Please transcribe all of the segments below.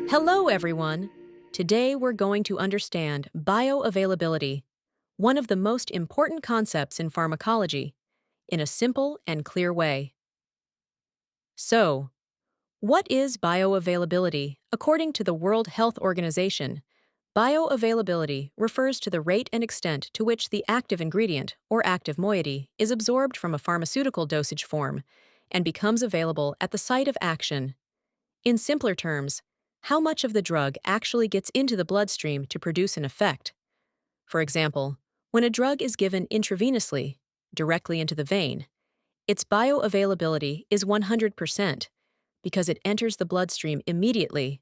Hello, everyone. Today we're going to understand bioavailability, one of the most important concepts in pharmacology, in a simple and clear way. So, what is bioavailability? According to the World Health Organization, bioavailability refers to the rate and extent to which the active ingredient, or active moiety, is absorbed from a pharmaceutical dosage form and becomes available at the site of action. In simpler terms, how much of the drug actually gets into the bloodstream to produce an effect. For example, when a drug is given intravenously, directly into the vein, its bioavailability is 100% because it enters the bloodstream immediately.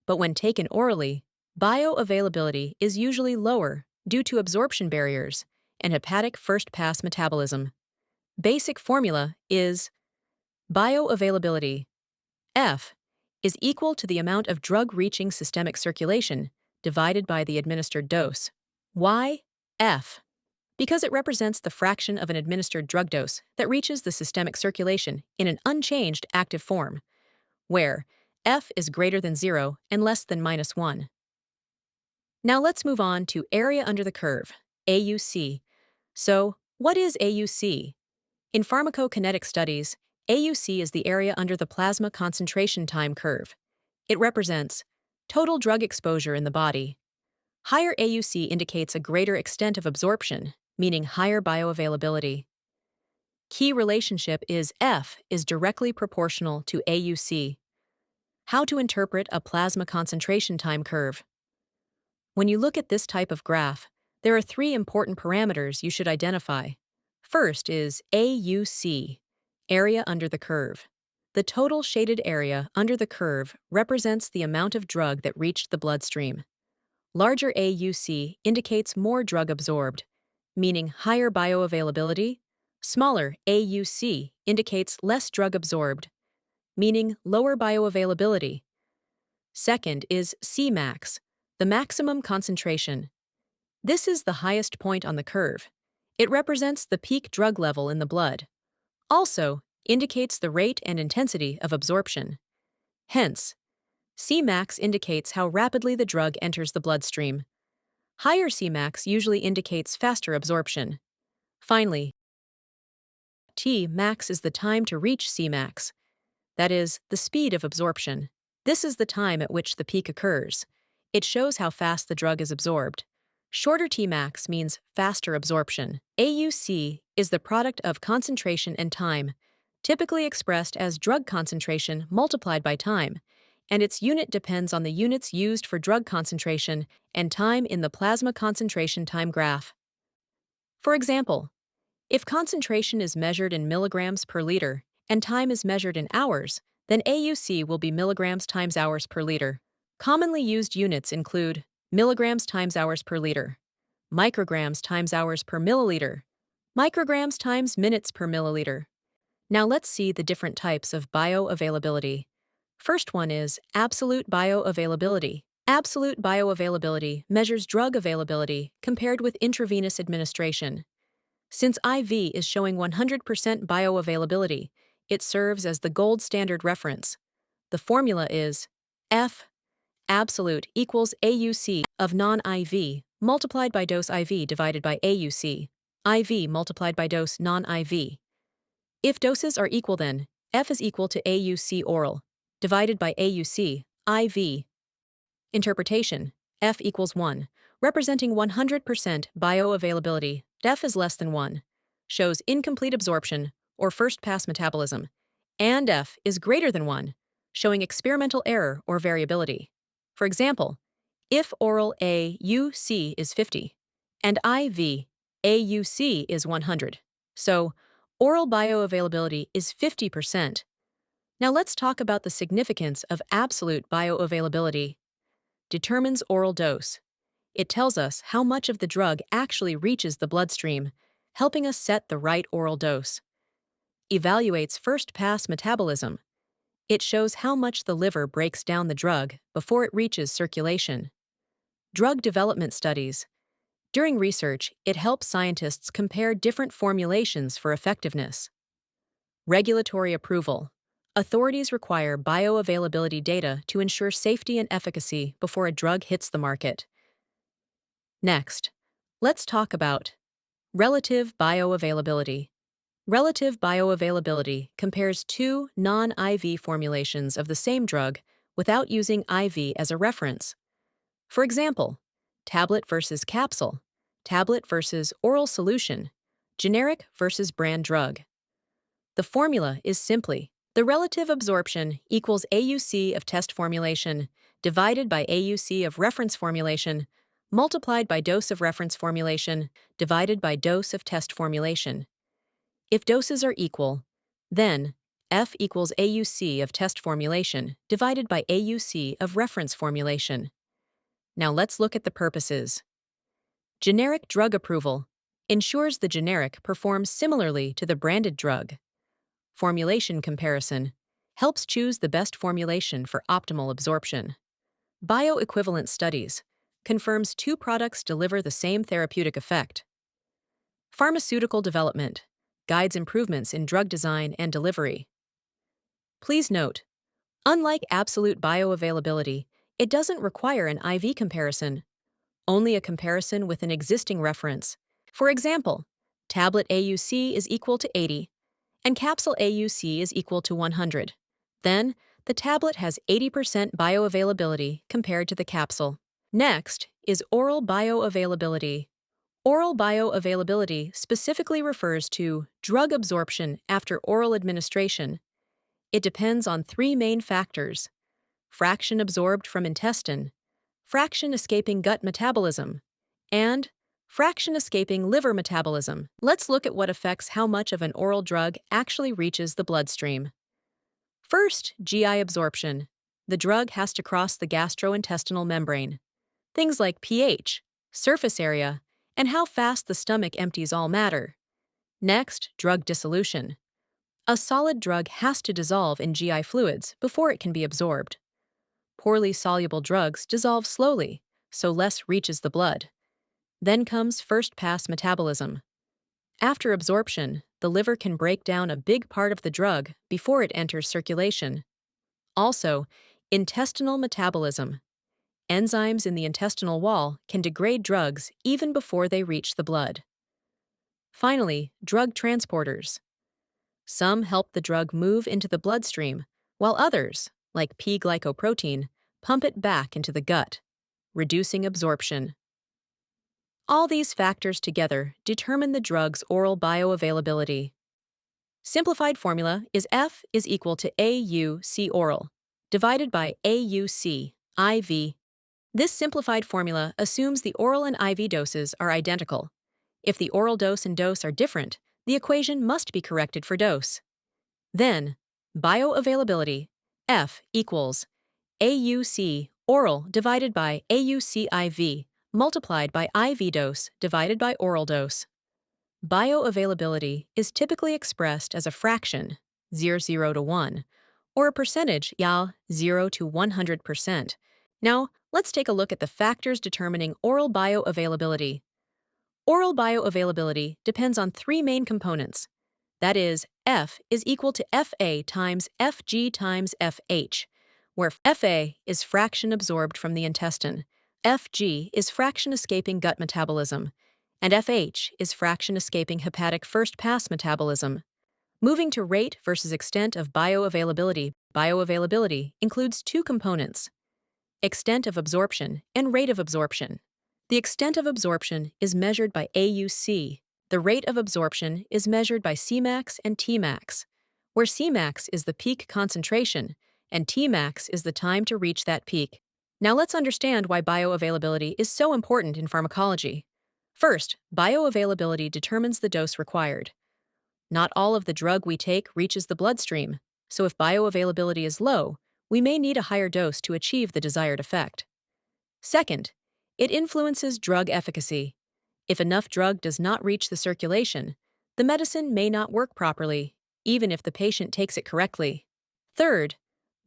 But when taken orally, bioavailability is usually lower due to absorption barriers and hepatic first-pass metabolism. Basic formula is bioavailability, F, is equal to the amount of drug reaching systemic circulation divided by the administered dose. Why F? Because it represents the fraction of an administered drug dose that reaches the systemic circulation in an unchanged active form, where F is greater than 0 and less than -1. Now let's move on to area under the curve, AUC. So, what is AUC? In pharmacokinetic studies, AUC is the area under the plasma concentration time curve. It represents total drug exposure in the body. Higher AUC indicates a greater extent of absorption, meaning higher bioavailability. Key relationship is F is directly proportional to AUC. How to interpret a plasma concentration time curve? When you look at this type of graph, there are three important parameters you should identify. First is AUC, area under the curve. The total shaded area under the curve represents the amount of drug that reached the bloodstream. Larger AUC indicates more drug absorbed, meaning higher bioavailability. Smaller AUC indicates less drug absorbed, meaning lower bioavailability. Second is Cmax, the maximum concentration. This is the highest point on the curve. It represents the peak drug level in the blood. Also, indicates the rate and intensity of absorption. Hence, Cmax indicates how rapidly the drug enters the bloodstream. Higher Cmax usually indicates faster absorption. Finally, Tmax is the time to reach Cmax, that is, the speed of absorption. This is the time at which the peak occurs. It shows how fast the drug is absorbed. Shorter Tmax means faster absorption. AUC is the product of concentration and time, typically expressed as drug concentration multiplied by time, and its unit depends on the units used for drug concentration and time in the plasma concentration time graph. For example, if concentration is measured in milligrams per liter and time is measured in hours, then AUC will be milligrams times hours per liter. Commonly used units include milligrams times hours per liter, micrograms times hours per milliliter, micrograms times minutes per milliliter. Now let's see the different types of bioavailability. First one is absolute bioavailability. Absolute bioavailability measures drug availability compared with intravenous administration. Since IV is showing 100% bioavailability, it serves as the gold standard reference. The formula is F absolute equals AUC of non-IV multiplied by dose IV divided by AUC, IV multiplied by dose non-IV. If doses are equal, then F is equal to AUC oral divided by AUC IV. Interpretation: F equals 1, representing 100% bioavailability. F is less than 1, shows incomplete absorption or first-pass metabolism, and F is greater than 1, showing experimental error or variability. For example, if oral AUC is 50 and IV AUC is 100, so oral bioavailability is 50%. Now let's talk about the significance of absolute bioavailability. Determines oral dose. It tells us how much of the drug actually reaches the bloodstream, helping us set the right oral dose. Evaluates first-pass metabolism. It shows how much the liver breaks down the drug before it reaches circulation. Drug development studies. During research, it helps scientists compare different formulations for effectiveness. Regulatory approval. Authorities require bioavailability data to ensure safety and efficacy before a drug hits the market. Next, let's talk about relative bioavailability. Relative bioavailability compares two non-IV formulations of the same drug without using IV as a reference. For example, tablet versus capsule, tablet versus oral solution, generic versus brand drug. The formula is simply the relative absorption equals AUC of test formulation divided by AUC of reference formulation multiplied by dose of reference formulation divided by dose of test formulation. If doses are equal, then F equals AUC of test formulation divided by AUC of reference formulation. Now let's look at the purposes. Generic drug approval ensures the generic performs similarly to the branded drug. Formulation comparison helps choose the best formulation for optimal absorption. Bioequivalence studies confirms two products deliver the same therapeutic effect. Pharmaceutical development guides improvements in drug design and delivery. Please note, unlike absolute bioavailability, it doesn't require an IV comparison, only a comparison with an existing reference. For example, tablet AUC is equal to 80, and capsule AUC is equal to 100. Then, the tablet has 80% bioavailability compared to the capsule. Next is oral bioavailability. Oral bioavailability specifically refers to drug absorption after oral administration. It depends on three main factors: fraction absorbed from intestine, fraction escaping gut metabolism, and fraction escaping liver metabolism. Let's look at what affects how much of an oral drug actually reaches the bloodstream. First, GI absorption. The drug has to cross the gastrointestinal membrane. Things like pH, surface area, and how fast the stomach empties all matter. Next, drug dissolution. A solid drug has to dissolve in GI fluids before it can be absorbed. Poorly soluble drugs dissolve slowly, so less reaches the blood. Then comes first-pass metabolism. After absorption, the liver can break down a big part of the drug before it enters circulation. Also, intestinal metabolism. Enzymes in the intestinal wall can degrade drugs even before they reach the blood. Finally, drug transporters. Some help the drug move into the bloodstream, while others, like P-glycoprotein, pump it back into the gut, reducing absorption. All these factors together determine the drug's oral bioavailability. Simplified formula is F is equal to AUC oral divided by AUC IV. This simplified formula assumes the oral and IV doses are identical. If the oral dose and dose are different, the equation must be corrected for dose. Then, bioavailability, F equals AUC oral divided by AUC IV multiplied by IV dose divided by oral dose. Bioavailability is typically expressed as a fraction, 0 to 1, or a percentage, 0 to 100%. Now, let's take a look at the factors determining oral bioavailability. Oral bioavailability depends on three main components. That is, F is equal to FA times FG times FH, where FA is fraction absorbed from the intestine, FG is fraction escaping gut metabolism, and FH is fraction escaping hepatic first-pass metabolism. Moving to rate versus extent of bioavailability, bioavailability includes two components: extent of absorption and rate of absorption. The extent of absorption is measured by AUC. The rate of absorption is measured by Cmax and Tmax, where Cmax is the peak concentration and Tmax is the time to reach that peak. Now let's understand why bioavailability is so important in pharmacology. First, bioavailability determines the dose required. Not all of the drug we take reaches the bloodstream, so if bioavailability is low, we may need a higher dose to achieve the desired effect. Second, it influences drug efficacy. If enough drug does not reach the circulation, the medicine may not work properly, even if the patient takes it correctly. Third,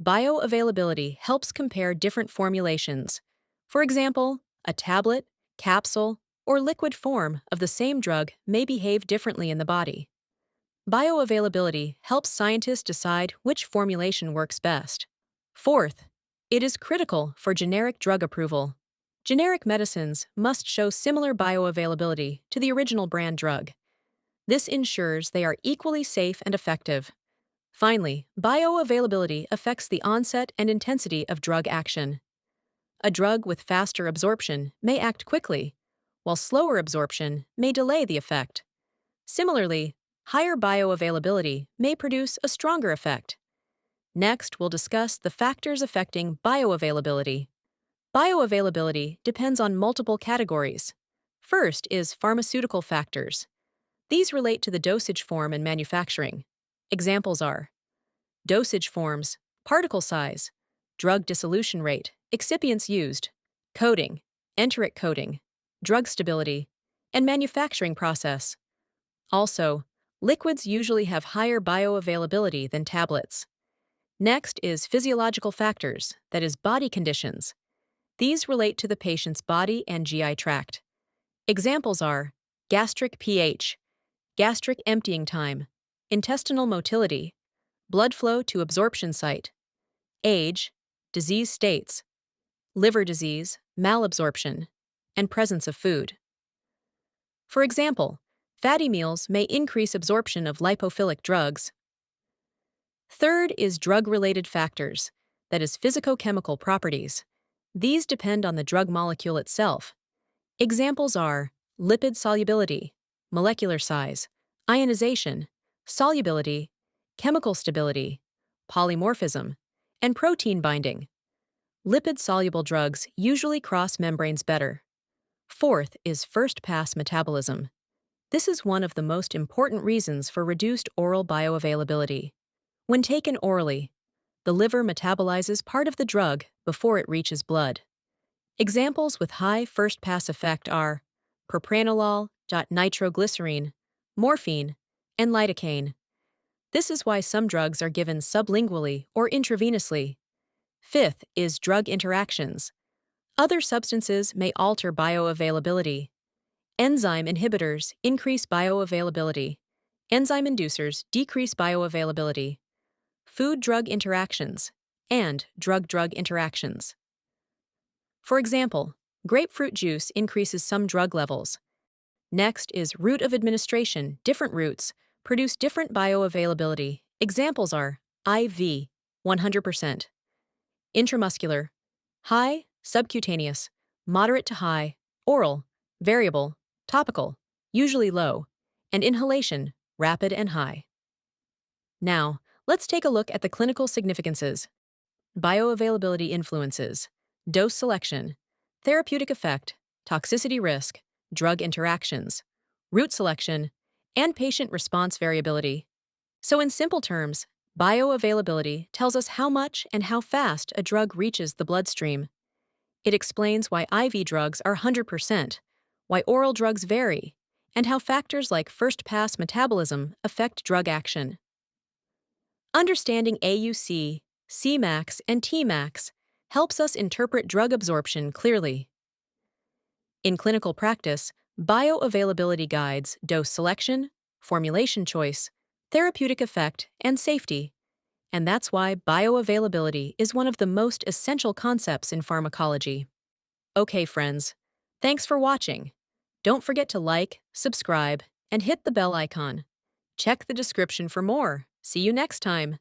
bioavailability helps compare different formulations. For example, a tablet, capsule, or liquid form of the same drug may behave differently in the body. Bioavailability helps scientists decide which formulation works best. Fourth, it is critical for generic drug approval. Generic medicines must show similar bioavailability to the original brand drug. This ensures they are equally safe and effective. Finally, bioavailability affects the onset and intensity of drug action. A drug with faster absorption may act quickly, while slower absorption may delay the effect. Similarly, higher bioavailability may produce a stronger effect. Next, we'll discuss the factors affecting bioavailability. Bioavailability depends on multiple categories. First is pharmaceutical factors. These relate to the dosage form and manufacturing. Examples are dosage forms, particle size, drug dissolution rate, excipients used, coating, enteric coating, drug stability, and manufacturing process. Also, liquids usually have higher bioavailability than tablets. Next is physiological factors, that is, body conditions. These relate to the patient's body and GI tract. Examples are gastric pH, gastric emptying time, intestinal motility, blood flow to absorption site, age, disease states, liver disease, malabsorption, and presence of food. For example, fatty meals may increase absorption of lipophilic drugs. Third is drug-related factors, that is, physicochemical properties. These depend on the drug molecule itself. Examples are lipid solubility, molecular size, ionization, solubility, chemical stability, polymorphism, and protein binding. Lipid-soluble drugs usually cross membranes better. Fourth is first-pass metabolism. This is one of the most important reasons for reduced oral bioavailability. When taken orally, the liver metabolizes part of the drug before it reaches blood. Examples with high first-pass effect are propranolol, nitroglycerine, morphine, and lidocaine. This is why some drugs are given sublingually or intravenously. Fifth is drug interactions. Other substances may alter bioavailability. Enzyme inhibitors increase bioavailability. Enzyme inducers decrease bioavailability. Food-drug interactions and drug-drug interactions. For example, grapefruit juice increases some drug levels. Next is route of administration. Different routes produce different bioavailability. Examples are IV, 100%, intramuscular, high, subcutaneous, moderate to high, oral, variable, topical, usually low, and inhalation, rapid and high. Now, let's take a look at the clinical significances. Bioavailability influences dose selection, therapeutic effect, toxicity risk, drug interactions, route selection, and patient response variability. So in simple terms, bioavailability tells us how much and how fast a drug reaches the bloodstream. It explains why IV drugs are 100%, why oral drugs vary, and how factors like first-pass metabolism affect drug action. Understanding AUC, Cmax, and Tmax helps us interpret drug absorption clearly. In clinical practice, bioavailability guides dose selection, formulation choice, therapeutic effect, and safety. And that's why bioavailability is one of the most essential concepts in pharmacology. Okay, friends, thanks for watching. Don't forget to like, subscribe, and hit the bell icon. Check the description for more. See you next time.